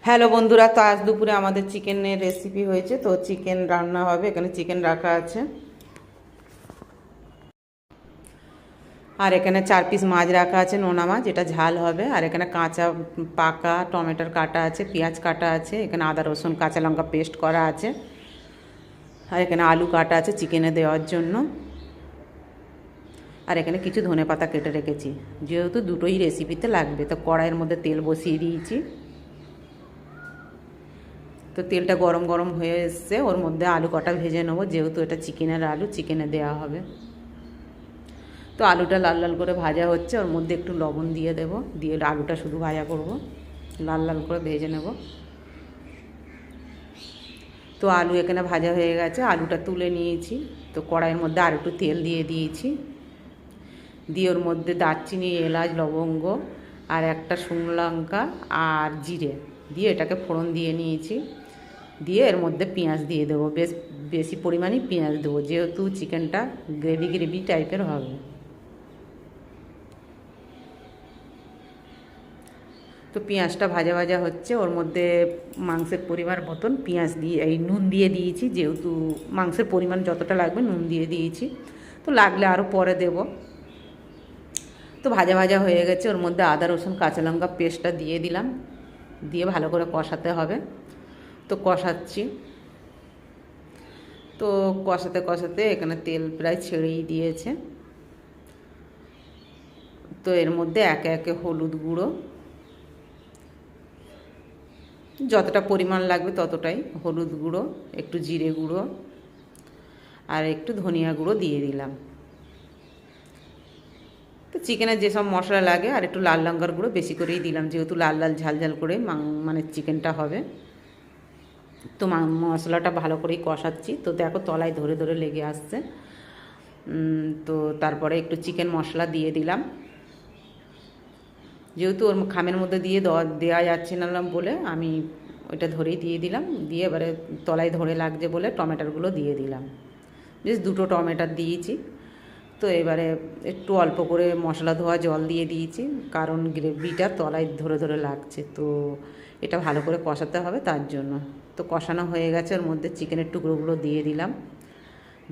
Hello বন্ধুরা, তো আজ দুপুরে আমাদের চিকেনের রেসিপি হয়েছে। তো চিকেন রান্না হবে, এখানে চিকেন রাখা আছে আর এখানে 4 পিস মাছ রাখা আছে, নোনা মাছ, এটা ঝাল হবে। আর এখানে কাঁচা পাকা টমেটোর কাটা আছে, পেঁয়াজ কাটা আছে, এখানে আদা রসুন কাঁচা লঙ্কা পেস্ট করা আছে, আর এখানে আলু কাটা আছে চিকেনে দেওয়ার জন্য। আর এখানে কিছু ধনেপাতা কেটে রেখেছি, যেহেতু দুটোই রেসিপিতে লাগবে। তো কড়াইয়ের মধ্যে তেল বসিয়ে দিয়েছি। তো তেলটা গরম গরম হয়ে এসছে, ওর মধ্যে আলু কটা ভেজে নেবো, যেহেতু এটা চিকেনের আলু, চিকেনে দেওয়া হবে। তো আলুটা লাল লাল করে ভাজা হচ্ছে, ওর মধ্যে একটু লবণ দিয়ে দেব, দিয়ে আলুটা শুধু ভাজা করব, লাল লাল করে ভেজে নেব। তো আলু এখানে ভাজা হয়ে গেছে, আলুটা তুলে নিয়েছি। তো কড়াইয়ের মধ্যে আর একটু তেল দিয়ে দিয়েছি, দিয়ে ওর মধ্যে দারচিনি, এলাচ, লবঙ্গ আর একটা শুকনো লঙ্কা আর জিরে দিয়ে এটাকে ফোড়ন দিয়ে নিয়েছি। দিয়ে এর মধ্যে পেঁয়াজ দিয়ে দেবো, বেশি পরিমাণে পেঁয়াজ দেবো, যেহেতু চিকেনটা গ্রেভি গ্রেভি টাইপের হবে। তো পেঁয়াজটা ভাজা ভাজা হচ্ছে, ওর মধ্যে মাংসের পরিমাণ মতন পেঁয়াজ দিয়ে এই নুন দিয়ে দিয়েছি, যেহেতু মাংসের পরিমাণ যতটা লাগবে নুন দিয়ে দিয়েছি। তো লাগলে আরও পরে দেব। তো ভাজা ভাজা হয়ে গেছে, ওর মধ্যে আদা রসুন কাঁচা লঙ্কা পেস্টটা দিয়ে দিলাম, দিয়ে ভালো করে কষাতে হবে। তো কষাচ্ছি। তো কষাতে কষাতে এখানে তেল প্রায় ছেড়েই দিয়েছে। তো এর মধ্যে একে একে হলুদ গুঁড়ো, যতটা পরিমাণ লাগবে ততটাই হলুদ গুঁড়ো, একটু জিরে গুঁড়ো আর একটু ধনিয়া গুঁড়ো দিয়ে দিলাম। তো চিকেনের যেসব মশলা লাগে আর একটু লাল লঙ্কার গুঁড়ো বেশি করেই দিলাম, যেহেতু লাল লাল ঝাল ঝাল করে মানে চিকেনটা হবে। তো মশলাটা ভালো করেই কষাচ্ছি। তো দেখো তলায় ধরে ধরে লেগে আসছে। তো তারপরে একটু চিকেন মশলা দিয়ে দিলাম, যেহেতু ওর খামের মধ্যে দিয়ে দেওয়া যাচ্ছে না বলে আমি ওইটা ধরেই দিয়ে দিলাম। দিয়ে এবারে তলায় ধরে লাগছে বলে টমেটোগুলো দিয়ে দিলাম, বেশ 2টো টমেটো দিয়েছি। তো এবারে একটু অল্প করে মশলা ধোয়া জল দিয়ে দিয়েছি, কারণ গ্রেভিটা তলায় ধরে ধরে লাগছে। তো এটা ভালো করে কষাতে হবে তার জন্য। তো কষানো হয়ে গেছে, ওর মধ্যে চিকেনের টুকরোগুলো দিয়ে দিলাম,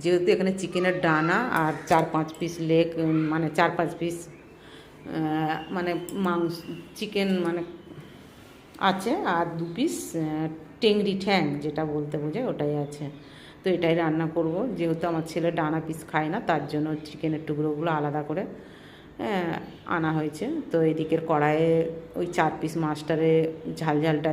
যেহেতু এখানে চিকেনের ডানা আর 4-5 পিস লেগ, মানে 4-5 পিস মানে মাংস চিকেন মানে আছে, আর 2 পিস টেংরি ঠ্যাং যেটা বলতে বোঝায় ওটাই আছে। তো এটাই রান্না করব, যেহেতু আমার ছেলে ডানা পিস খায় না, তার জন্য চিকেনের টুকরোগুলো আলাদা করে আনা হয়েছে। তো এদিকের কড়াইয়ে ওই 4 পিস মাছটারে ঝাল ঝালটা